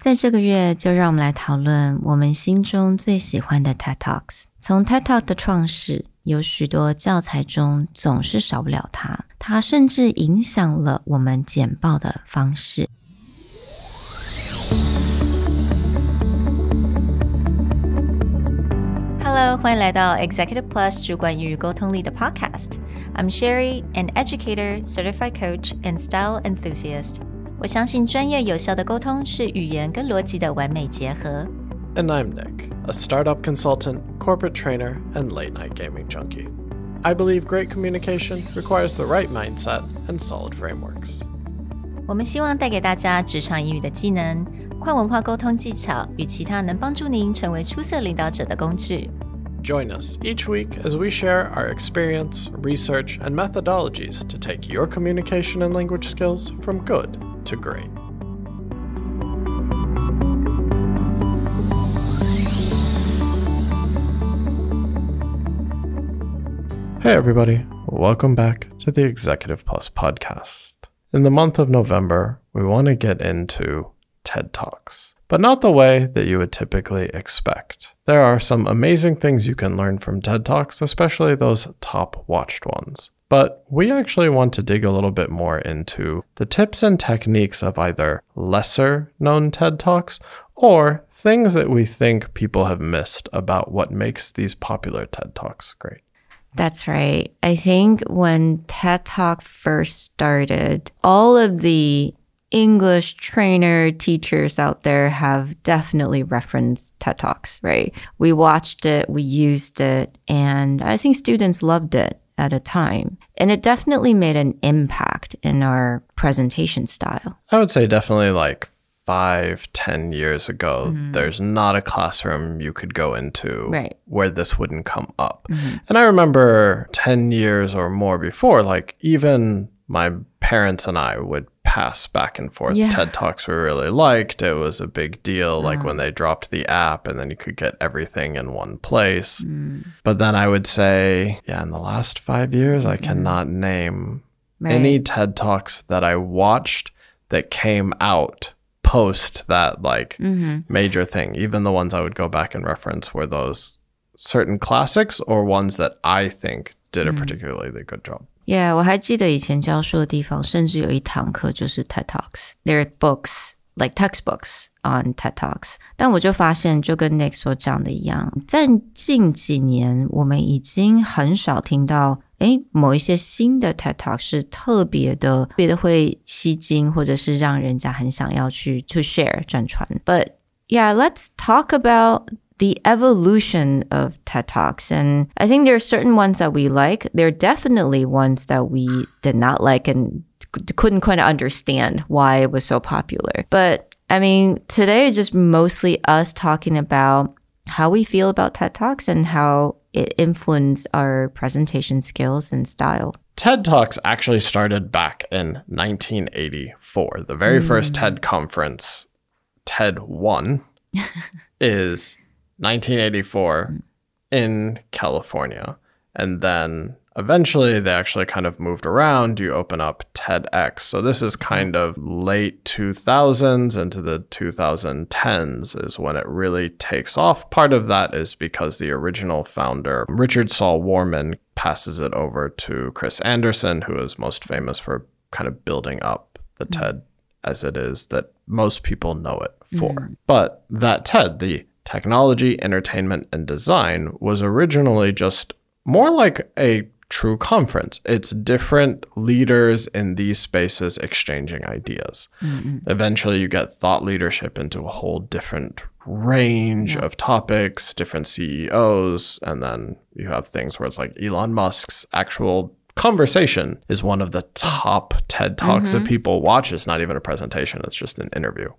在这个月，就让我们来讨论我们心中最喜欢的 TED Talks。从 TED Talk 的创始，有许多教材中总是少不了它，它甚至影响了我们简报的方式。Hello， 欢迎来到 Executive Plus 主管与沟通力的 Podcast。I'm Sherry, an educator, certified coach, and style enthusiast. 我相信专业有效的沟通是语言跟逻辑的完美结合。And I'm Nick, a startup consultant, corporate trainer, and late-night gaming junkie. I believe great communication requires the right mindset and solid frameworks. 我们希望带给大家职场英语的技能、跨文化沟通技巧与其他能帮助您成为出色领导者的工具。Join us each week as we share our experience, research, and methodologies to take your communication and language skills from good to great. Hey everybody, welcome back to the Executive Plus podcast. In the month of November, we want to get into TED Talks, but not the way that you would typically expect. There are some amazing things you can learn from TED Talks, especially those top watched ones. But we actually want to dig a little bit more into the tips and techniques of either lesser known TED Talks or things that we think people have missed about what makes these popular TED Talks great. That's right. I think when TED Talk first started, all of the English trainer teachers out there have definitely referenced TED Talks, right? We watched it, we used it, and I think students loved it at a time. And it definitely made an impact in our presentation style. I would say definitely like 5-10 years ago, there's not a classroom you could go into where this wouldn't come up. And I remember 10 years or more before, like even my parents and I would pass back and forth TED Talks we really liked. It was a big deal, like when they dropped the app and then you could get everything in one place. But then I would say, in the last 5 years, I cannot name any TED Talks that I watched that came out post that major thing. Even the ones I would go back and reference were those certain classics or ones that I think did a particularly good job. Yeah, 我还记得以前教书的地方，甚至有一堂课就是 TED Talks. There are books, like textbooks on TED Talks. 但我就发现，就跟 Nick 所讲的一样，在近几年，我们已经很少听到某一些新的 TED Talk 是特别的会吸睛，或者是让人家很想要去 share 转传。But yeah, let's talk about the evolution of TED Talks. And I think there are certain ones that we like. There are definitely ones that we did not like and couldn't quite understand why it was so popular. But I mean, today is just mostly us talking about how we feel about TED Talks and how it influenced our presentation skills and style. TED Talks actually started back in 1984. The very first TED conference, TED 1, is 1984 in California. And then eventually they actually kind of moved around. You open up TEDx. So this is kind of late 2000s into the 2010s is when it really takes off. Part of that is because the original founder, Richard Saul Warman, passes it over to Chris Anderson, who is most famous for kind of building up the TED as it is that most people know it for. But that TED, the Technology, Entertainment, and Design, was originally just more like a true conference. It's different leaders in these spaces exchanging ideas. Eventually, you get thought leadership into a whole different range of topics, different CEOs, and then you have things where it's like Elon Musk's actual conversation is one of the top TED Talks that people watch. It's not even a presentation, it's just an interview.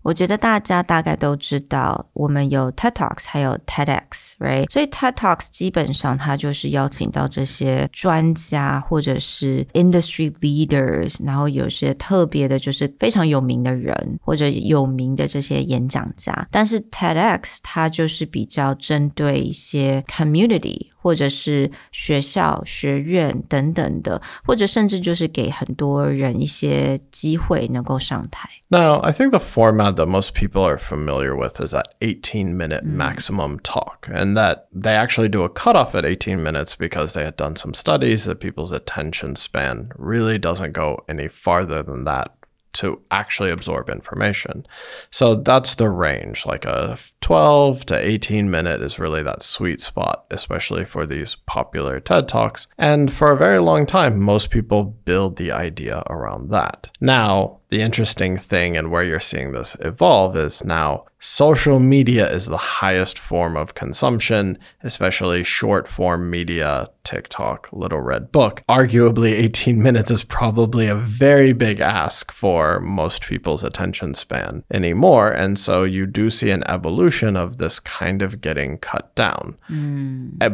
我觉得大家大概都知道我们有 TED Talks 还有 TEDx, right? 所以 TED Talks 基本上它就是邀请到这些专家或者是 industry leaders, 然后有些特别的就是非常有名的人或者有名的这些演讲家。但是 TEDx 它就是比较针对一些 community 或者是学校、学院等等的，或者甚至就是给很多人一些机会能够上台。Now, I think the format that most people are familiar with is that 18-minute maximum talk, and that they actually do a cutoff at 18 minutes because they had done some studies that people's attention span really doesn't go any farther than that to actually absorb information. So that's the range, like a 12 to 18 minute is really that sweet spot, especially for these popular TED Talks. And for a very long time, most people build the idea around that. Now, the interesting thing and where you're seeing this evolve is now social media is the highest form of consumption, especially short form media, TikTok, Little Red Book. Arguably, 18 minutes is probably a very big ask for most people's attention span anymore. And so you do see an evolution of this kind of getting cut down.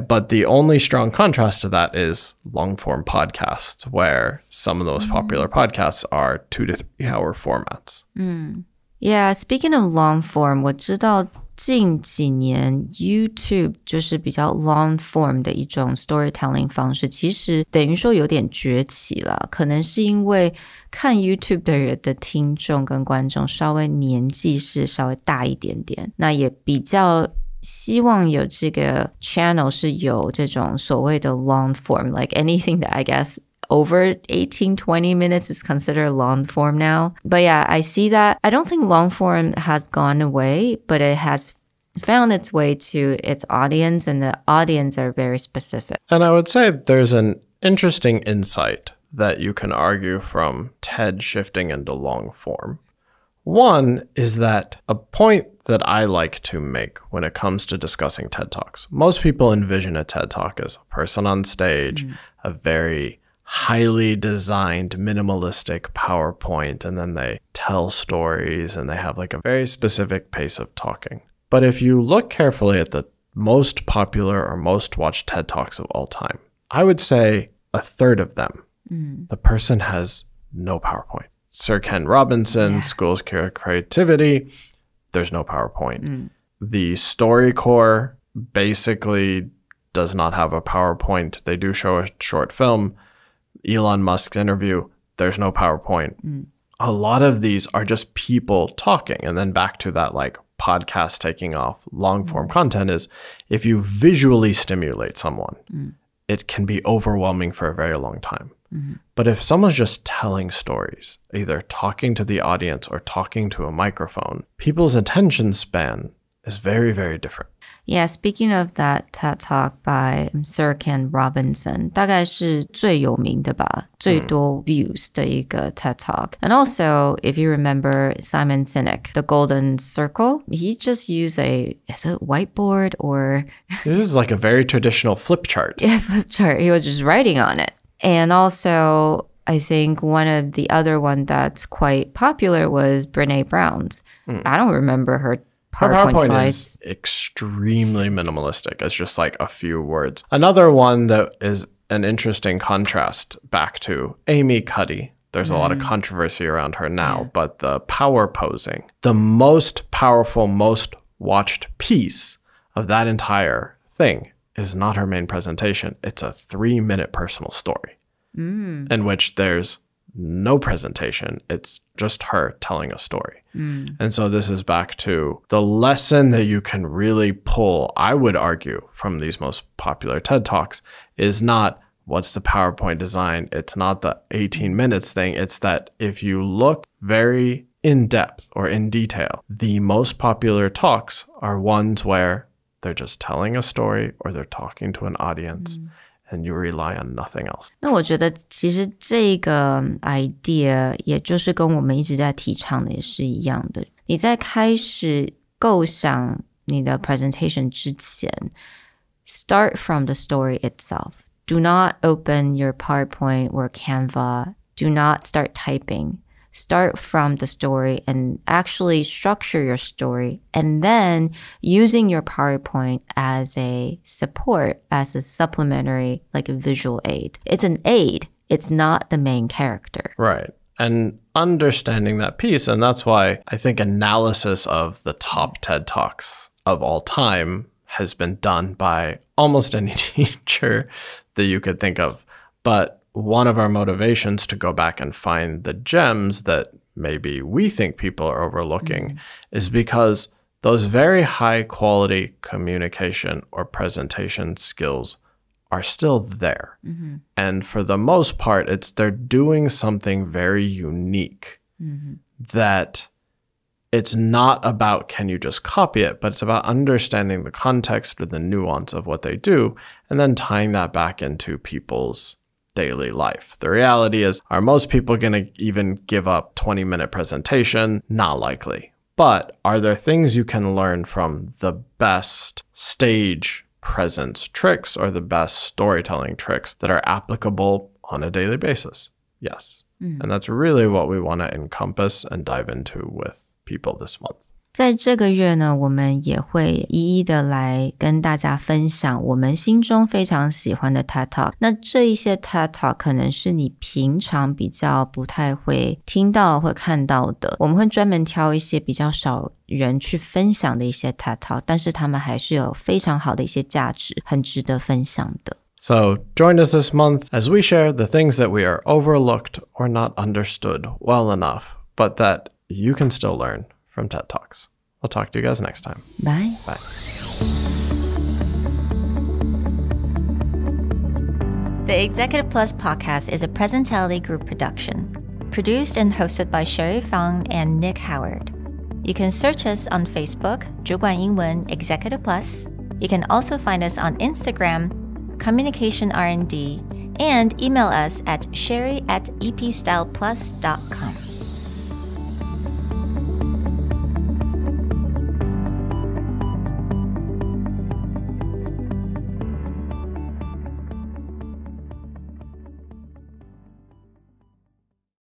But the only strong contrast to that is long form podcasts, where some of the most popular podcasts are 2 to 3 hour formats. Yeah, speaking of long form, 我知道近几年 YouTube 就是比较 long form 的一种 storytelling 方式，其实等于说有点崛起了，可能是因为看 YouTube 的人的听众跟观众稍微年纪是稍微大一点点，那也比较希望有这个 channel 是有这种所谓的 long form, like anything that I guess over 18, 20 minutes is considered long form now. But yeah, I see that. I don't think long form has gone away, but it has found its way to its audience, and the audience are very specific. And I would say there's an interesting insight that you can argue from TED shifting into long form. One is that a point that I like to make when it comes to discussing TED Talks. Most people envision a TED Talk as a person on stage, a very highly designed, minimalistic PowerPoint, and then they tell stories and they have like a very specific pace of talking. But if you look carefully at the most popular or most watched TED Talks of all time, I would say a third of them, the person has no PowerPoint. Sir Ken Robinson, Schools of Creativity, there's no PowerPoint. The StoryCorps basically does not have a PowerPoint. They do show a short film. Elon Musk's interview, there's no PowerPoint. A lot of these are just people talking. And then back to that like podcast taking off, long form content is if you visually stimulate someone, it can be overwhelming for a very long time. But if someone's just telling stories, either talking to the audience or talking to a microphone, people's attention span is very, very different. Yeah, speaking of that TED Talk by Sir Ken Robinson, 大概是最有名的吧，最多 views 的一个 TED Talk. And also, if you remember Simon Sinek, the Golden Circle, he just used is it whiteboard or... This is like a very traditional flip chart. Yeah, flip chart. He was just writing on it. And also, I think one of the other one that's quite popular was Brene Brown's. I don't remember her PowerPoint slides. Is extremely minimalistic. It's just like a few words. Another one that is an interesting contrast back to Amy Cuddy. There's a lot of controversy around her now, but the power posing, the most powerful, most watched piece of that entire thing is not her main presentation. It's a 3-minute personal story in which there's no presentation. It's just her telling a story. And so this is back to the lesson that you can really pull, I would argue, from these most popular TED Talks is not what's the PowerPoint design. It's not the 18 minutes thing. It's that if you look very in depth or in detail, the most popular talks are ones where they're just telling a story or they're talking to an audience. And you rely on nothing else. 那我觉得其实这个 idea 也就是跟我们一直在提倡的也是一样的。你在开始构想你的 presentation 之前 start from the story itself. Do not open your PowerPoint or Canva. Do not start typing. Start from the story and actually structure your story, and then using your PowerPoint as a support, as a supplementary, like a visual aid. It's an aid. It's not the main character. Right. And understanding that piece, and that's why I think analysis of the top TED Talks of all time has been done by almost any teacher that you could think of. But one of our motivations to go back and find the gems that maybe we think people are overlooking is because those very high quality communication or presentation skills are still there. And for the most part, they're doing something very unique that it's not about can you just copy it, but it's about understanding the context or the nuance of what they do and then tying that back into people's daily life. The reality is, are most people going to even give up 20-minute presentation? Not likely. But are there things you can learn from the best stage presence tricks or the best storytelling tricks that are applicable on a daily basis? Yes. And that's really what we want to encompass and dive into with people this month. 在这个月呢，我们也会一一的来跟大家分享我们心中非常喜欢的 TED Talk。那这一些 TED Talk 可能是你平常比较不太会听到或看到的，我们会专门挑一些比较少人去分享的一些 TED Talk， 但是他们还是有非常好的一些价值，很值得分享的。So join us this month as we share the things that we are overlooked or not understood well enough, but that you can still learn from TED Talks. I'll talk to you guys next time. Bye. Bye. The Executive Plus podcast is a Presentality Group production, produced and hosted by Sherry Fang and Nick Howard. You can search us on Facebook, 主管英文 Executive Plus. You can also find us on Instagram, Communication R&D, and email us at sherry@epstyleplus.com.